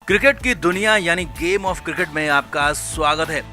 Cricket की दुनिया यानी गेम ऑफ क्रिकेट में आपका स्वागत है।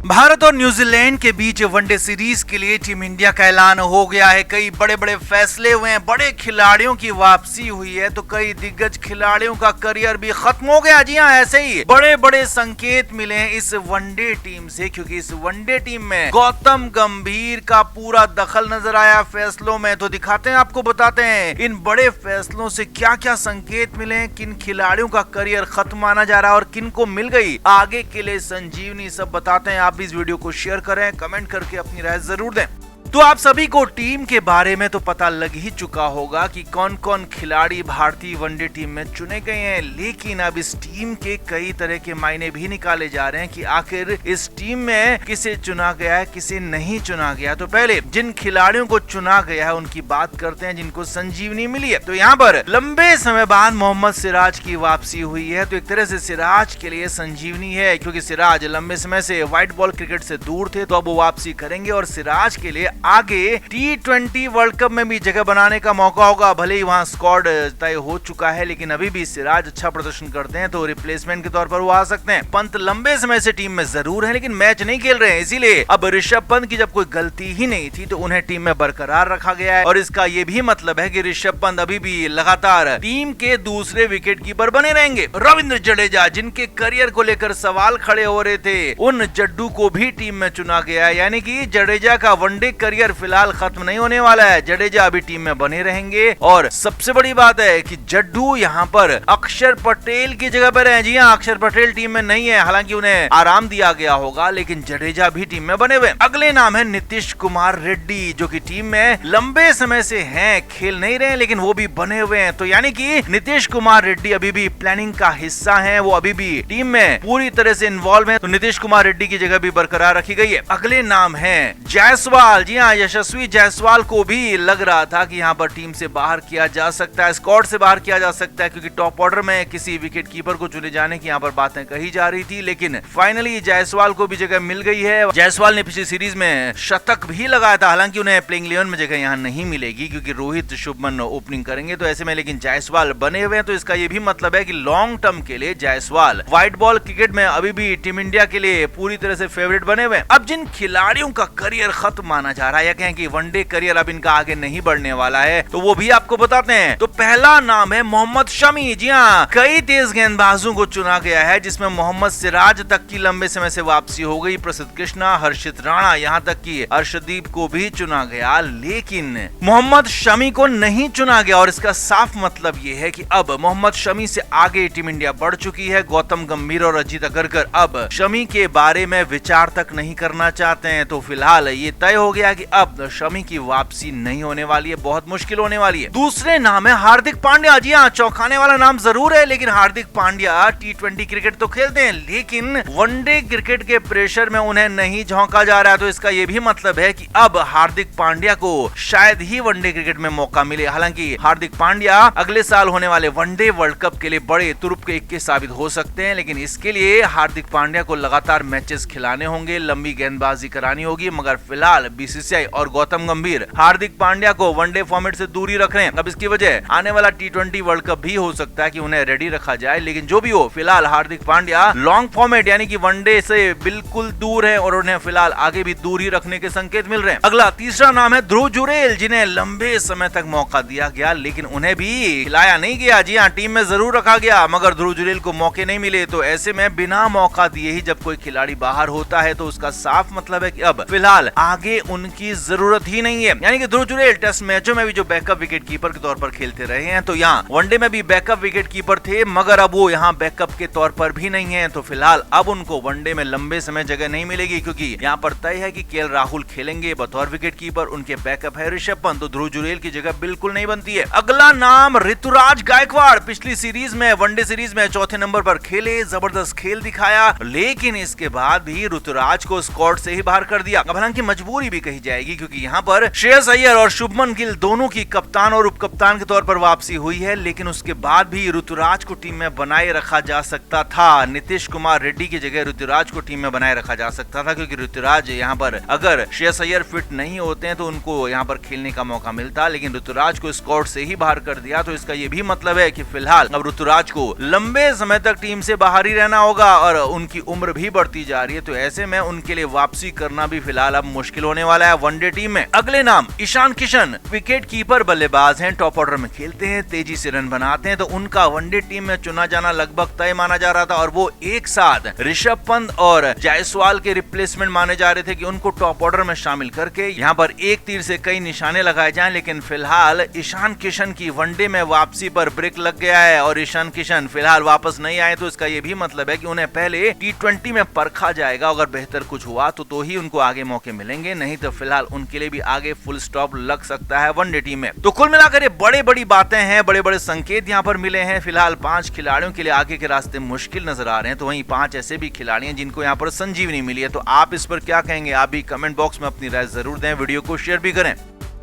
भारत और न्यूजीलैंड के बीच वनडे सीरीज के लिए टीम इंडिया का ऐलान हो गया है। कई बड़े बड़े फैसले हुए हैं, बड़े खिलाड़ियों की वापसी हुई है, तो कई दिग्गज खिलाड़ियों का करियर भी खत्म हो गया। जी हाँ, ऐसे ही बड़े बड़े संकेत मिले हैं इस वनडे टीम से, क्योंकि इस वनडे टीम में गौतम गंभीर का पूरा दखल नजर आया फैसलों में। तो दिखाते हैं, आपको बताते हैं इन बड़े फैसलों से क्या क्या संकेत मिले हैं, किन खिलाड़ियों का करियर खत्म माना जा रहा है और किन को मिल गई आगे के लिए संजीवनी, सब बताते हैं। आप भी इस वीडियो को शेयर करें, कमेंट करके अपनी राय जरूर दें। तो आप सभी को टीम के बारे में तो पता लग ही चुका होगा कि कौन कौन खिलाड़ी भारतीय वनडे टीम में चुने गए हैं, लेकिन अब इस टीम के कई तरह के मायने भी निकाले जा रहे हैं कि आखिर इस टीम में किसे चुना गया है, किसे नहीं चुना गया। तो पहले जिन खिलाड़ियों को चुना गया है उनकी बात करते हैं, जिनको संजीवनी मिली है। तो यहाँ पर लंबे समय बाद मोहम्मद सिराज की वापसी हुई है, तो एक तरह से सिराज के लिए संजीवनी है, क्योंकि सिराज लंबे समय से व्हाइट बॉल क्रिकेट से दूर थे, तो अब वो वापसी करेंगे और सिराज के लिए आगे T20 वर्ल्ड कप में भी जगह बनाने का मौका होगा। भले ही वहां स्क्वाड तय हो चुका है, लेकिन अभी भी सिराज अच्छा प्रदर्शन करते हैं तो रिप्लेसमेंट के तौर पर वो आ सकते हैं। पंत लंबे समय से टीम में जरूर है, लेकिन मैच नहीं खेल रहे हैं, इसीलिए अब ऋषभ पंत की जब कोई गलती ही नहीं थी तो उन्हें टीम में बरकरार रखा गया है। और इसका ये भी मतलब है कि ऋषभ पंत अभी भी लगातार टीम के दूसरे विकेट कीपर बने रहेंगे। रविंद्र जडेजा, जिनके करियर को लेकर सवाल खड़े हो रहे थे, उन जड्डू को भी टीम में चुना गया है, यानी कि जडेजा का वनडे करियर फिलहाल खत्म नहीं होने वाला है। जडेजा अभी टीम में बने रहेंगे और सबसे बड़ी बात है कि जड्डू यहाँ पर अक्षर पटेल की जगह पर है। जी हाँ, अक्षर पटेल टीम में नहीं है, हालांकि उन्हें आराम दिया गया होगा, लेकिन जडेजा भी टीम में बने हुए। अगले नाम है नीतीश कुमार रेड्डी, जो कि टीम में लंबे समय से हैं, खेल नहीं रहे लेकिन वो भी बने हुए हैं। तो यानी कि नीतीश कुमार रेड्डी अभी भी प्लानिंग का हिस्सा है, वो अभी भी टीम में पूरी तरह से इन्वॉल्व है, तो नीतीश कुमार रेड्डी की जगह भी बरकरार रखी गई है। अगले नाम है जायसवाल। जी हाँ, यशस्वी जायसवाल को भी लग रहा था कि यहाँ पर टीम से बाहर किया जा सकता है, स्क्वाड से बाहर किया जा सकता है, क्योंकि टॉप ऑर्डर में किसी विकेट कीपर को चुने जाने की यहाँ पर बातें कही जा रही थी, लेकिन फाइनली जायसवाल को भी जगह मिल गई है। जायसवाल ने पिछली सीरीज में शतक भी लगाया था, हालांकि उन्हें प्लेइंग 11 में जगह यहाँ नहीं मिलेगी क्योंकि रोहित शुभमन ओपनिंग करेंगे, तो ऐसे में लेकिन जायसवाल बने हुए हैं। तो इसका ये भी मतलब है कि लॉन्ग टर्म के लिए जायसवाल व्हाइट बॉल क्रिकेट में अभी भी टीम इंडिया के लिए पूरी तरह से फेवरेट बने हुए हैं। अब जिन खिलाड़ियों का करियर खत्म माना जा रहा है, या कहें कि वनडे करियर अब इनका आगे नहीं बढ़ने वाला है, तो वो भी आपको बताते हैं। तो पहला नाम है मोहम्मद शमी। जी हाँ, कई तेज गेंदबाजों को चुना गया है, जिसमें मोहम्मद सिराज तक की लंबे समय से वापसी हो गई, प्रसिद्ध कृष्णा, हर्षित राणा, यहाँ तक कि अर्शदीप को भी चुना गया, लेकिन मोहम्मद शमी को नहीं चुना गया। और इसका साफ मतलब ये है कि अब मोहम्मद शमी से आगे टीम इंडिया बढ़ चुकी है। गौतम गंभीर और अजीत अगरकर अब शमी के बारे में विचार तक नहीं करना चाहते हैं, तो फिलहाल ये तय हो गया कि अब शमी की वापसी नहीं होने वाली है, बहुत मुश्किल होने वाली है। दूसरे नाम है हार्दिक पांड्या। जी हाँ, चौंकाने वाला नाम जरूर है, लेकिन हार्दिक पांड्या T20 क्रिकेट तो खेलते हैं, लेकिन वनडे क्रिकेट के प्रेशर में उन्हें नहीं झोंका जा रहा है। तो इसका ये भी मतलब है कि अब हार्दिक पांड्या को शायद ही वनडे क्रिकेट में मौका मिले। हालांकि हार्दिक पांड्या अगले साल होने वाले वनडे वर्ल्ड कप के लिए बड़े तुरुप के इक्के साबित हो सकते हैं, लेकिन इसके लिए हार्दिक पांड्या को लगातार मैचेस खिलाने होंगे, लंबी गेंदबाजी करानी होगी। मगर फिलहाल BCCI और गौतम गंभीर हार्दिक पांड्या को वनडे फॉर्मेट से दूरी रख रहे हैं। अब इसकी वजह आने वाला T20 वर्ल्ड कप भी हो सकता है कि उन्हें रेडी रखा जाए, लेकिन जो भी हो, फिलहाल हार्दिक पांड्या लॉन्ग फॉर्मेट यानी कि वनडे से बिल्कुल दूर है और उन्हें फिलहाल आगे भी दूर ही रखने के संकेत मिल रहे हैं। अगला तीसरा नाम है ध्रुव जुरेल, जिन्हें लंबे समय तक मौका दिया गया, लेकिन उन्हें भी खिलाया नहीं गया। जी हाँ, टीम में जरूर रखा गया, मगर ध्रुव जुरेल को मौके नहीं मिले। तो ऐसे में बिना मौका दिए ही जब कोई खिलाड़ी बाहर होता है, तो उसका साफ मतलब है कि अब फिलहाल आगे उनकी जरूरत ही नहीं है। यानी कि ध्रुव जुरेल टेस्ट मैचों में भी जो बैकअप विकेट कीपर के तौर पर खेलते रहे हैं, तो यहाँ वनडे में भी बैकअप विकेट कीपर थे, मगर अब वो यहाँ बैकअप के तौर पर भी नहीं है। तो फिलहाल अब उनको वनडे में लंबे समय जगह नहीं मिलेगी, क्योंकि यहाँ पर तय है कि केएल राहुल खेलेंगे बतौर विकेट कीपर, उनके बैकअप है ऋषभ पंत, तो ध्रुव जुरेल की जगह बिल्कुल नहीं बनती है। अगला नाम ऋतुराज गायकवाड़। पिछली सीरीज में, वनडे सीरीज में चौथे नंबर पर खेले, जबरदस्त खेल दिखाया, लेकिन इसके बाद भी ऋतुराज को स्क्वाड से ही बाहर कर दिया। हालांकि मजबूरी भी कही जाएगी, क्योंकि यहाँ पर श्रेयस अय्यर और शुभमन गिल दोनों की कप्तान और उप कप्तान के तौर पर वापसी हुई है। लेकिन उसके बाद भी ऋतुराज को टीम में बनाए रखा जा सकता था। नीतीश कुमार रेड्डी की जगह ऋतुराज को टीम में बनाए रखा जा सकता था, क्योंकि ऋतुराज यहाँ पर अगर श्रेयस अय्यर फिट नहीं होते हैं तो उनको यहाँ पर खेलने का मौका मिलता, लेकिन ऋतुराज को स्क्वाड से ही बाहर कर दिया। तो इसका ये भी मतलब है कि फिलहाल अब ऋतुराज को लंबे समय तक टीम से बाहर ही रहना होगा और उनकी उम्र भी बढ़ती जा रही है। तो ऐसे में उनके लिए वापसी करना भी फिलहाल अब मुश्किल होने वाला है वनडे टीम में। अगले नाम ईशान किशन, विकेट कीपर बल्लेबाज हैं, टॉप ऑर्डर में खेलते हैं, तेजी से रन बनाते हैं, तो उनका वनडे टीम में चुना जाना लगभग तय माना जा रहा था और वो एक साथ ऋषभ पंत और जायसवाल के रिप्लेसमेंट माने जा रहे थे कि उनको टॉप ऑर्डर में शामिल करके यहाँ पर एक तीर से कई निशाने लगाए जाएं। लेकिन फिलहाल ईशान किशन की वनडे में वापसी पर ब्रेक लग गया है और ईशान किशन फिलहाल वापस नहीं आए। तो इसका ये भी मतलब है कि उन्हें पहले T20 में परखा जाएगा। अगर बेहतर कुछ हुआ तो ही उनको आगे मौके मिलेंगे, नहीं तो फिलहाल उनके लिए भी आगे फुल स्टॉप लग सकता है वनडे टीम में। तो कुल मिलाकर ये बड़ी बातें हैं, बड़े संकेत यहाँ पर मिले हैं। फिलहाल 5 खिलाड़ियों के लिए आगे के रास्ते मुश्किल नजर आ रहे हैं, तो वहीं 5 ऐसे भी खिलाड़ी हैं जिनको यहाँ पर संजीवनी मिली है। तो आप इस पर क्या कहेंगे? आप भी कमेंट बॉक्स में अपनी राय जरूर दें, वीडियो को शेयर भी करें।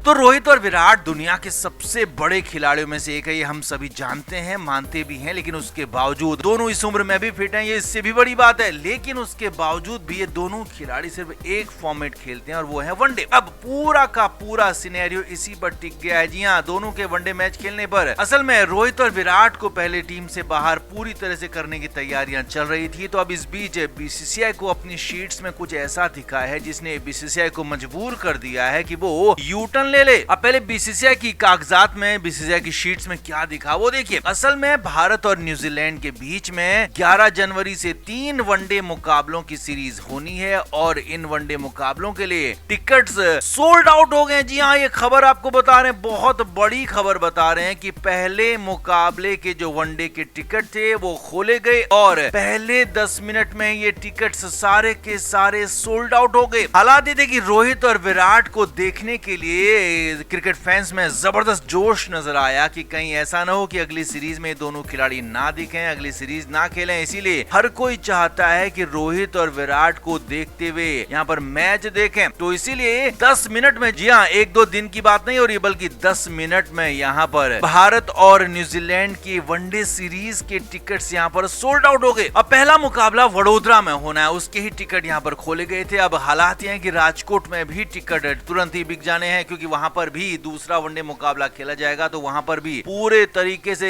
तो रोहित और विराट दुनिया के सबसे बड़े खिलाड़ियों में से एक है, ये हम सभी जानते हैं, मानते भी हैं। लेकिन उसके बावजूद दोनों इस उम्र में भी फिट हैं, ये इससे भी बड़ी बात है। लेकिन उसके बावजूद भी ये दोनों खिलाड़ी सिर्फ एक फॉर्मेट खेलते हैं और वो है वनडे। अब पूरा का पूरा सिनेरियो इसी पर टिक गया है। जी हाँ, दोनों के वनडे मैच खेलने पर असल में रोहित और विराट को पहले टीम से बाहर पूरी तरह से करने की तैयारियां चल रही थी। तो अब इस बीच बीसीसीआई को अपनी शीट्स में कुछ ऐसा दिखा है जिसने बीसीसीआई को मजबूर कर दिया है कि वो यूटर्न ले ले। अब पहले बीसीसीआई की कागजात में, बीसीसीआई की शीट्स में क्या दिखा वो देखिए। असल में भारत और न्यूजीलैंड के बीच में 11 जनवरी से 3 वनडे मुकाबलों की सीरीज होनी है और इन वनडे मुकाबलों के लिए टिकट्स सोल्ड आउट हो गए। जी हाँ, ये खबर आपको बता रहे हैं, बहुत बड़ी खबर बता रहे हैं कि पहले मुकाबले के जो वनडे के टिकट थे वो खोले गए और पहले 10 मिनट में ये टिकट्स सारे के सारे सोल्ड आउट हो गए। हालात ये थे कि रोहित और विराट को देखने के लिए क्रिकेट फैंस में जबरदस्त जोश नजर आया कि कहीं ऐसा ना हो कि अगली सीरीज में दोनों खिलाड़ी ना दिखें, अगली सीरीज ना खेलें। इसीलिए हर कोई चाहता है कि रोहित और विराट को देखते हुए यहाँ पर मैच देखें। तो इसीलिए 10 मिनट में, जी हाँ, 1-2 दिन की बात नहीं हो रही बल्कि 10 मिनट में यहाँ पर भारत और न्यूजीलैंड की वनडे सीरीज के टिकट्स यहाँ पर सोल्ड आउट हो गए। अब पहला मुकाबला वडोदरा में होना है, उसके ही टिकट यहाँ पर खोले गए थे। अब हालात ये हैं कि राजकोट में भी टिकट तुरंत ही बिक जाने हैं, क्योंकि वहां पर भी दूसरा वनडे मुकाबला खेला जाएगा। तो वहां पर भी पूरे तरीके से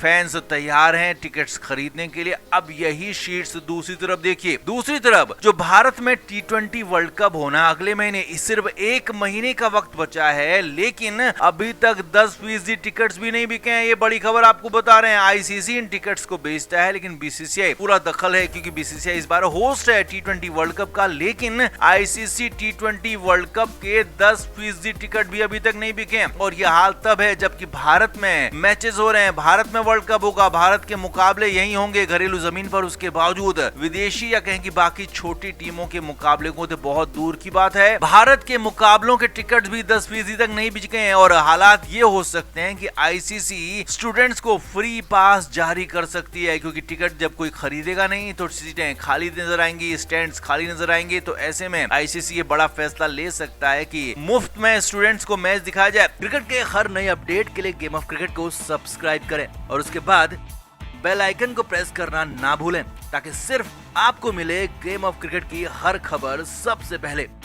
फैंस तैयार हैं टिकट्स खरीदने के लिए। अब यही शीट्स दूसरी तरफ देखिए, दूसरी तरफ जो भारत में T20 वर्ल्ड कप होना अगले महीने, सिर्फ 1 महीने का वक्त बचा है, लेकिन अभी तक 10% टिकट्स भी नहीं बिके हैं। ये बड़ी खबर आपको बता रहे हैं। आईसीसी इन टिकट्स को बेचता है, लेकिन बीसीसीआई पूरा दखल है, क्योंकि बीसीसीआई इस बार होस्ट है T20 वर्ल्ड कप का। लेकिन आईसीसी T20 वर्ल्ड कप के 10% टिकट भी अभी तक नहीं बिके और यह हाल तब है जबकि भारत में मैचेस हो रहे हैं, भारत में वर्ल्ड कप होगा, भारत के मुकाबले यही होंगे घरेलू जमीन पर। उसके बावजूद विदेशी या कहें कि बाकी छोटी टीमों के मुकाबले को तो बहुत दूर की बात है, भारत के मुकाबलों के टिकट भी 10% तक नहीं बिके हैं। और हालात ये हो सकते हैं कि आईसीसी स्टूडेंट्स को फ्री पास जारी कर सकती है, क्योंकि टिकट जब कोई खरीदेगा नहीं तो सीटें खाली नजर आएंगी, स्टैंड्स खाली नजर आएंगे। तो ऐसे में आईसीसी ये बड़ा फैसला ले सकता है कि मुफ्त में स्टूडेंट्स को मैच दिखाया जाए। क्रिकेट के हर नए अपडेट के लिए गेम ऑफ क्रिकेट को सब्सक्राइब करें और उसके बाद बेल आइकन को प्रेस करना ना भूलें, ताकि सिर्फ आपको मिले गेम ऑफ क्रिकेट की हर खबर सबसे पहले।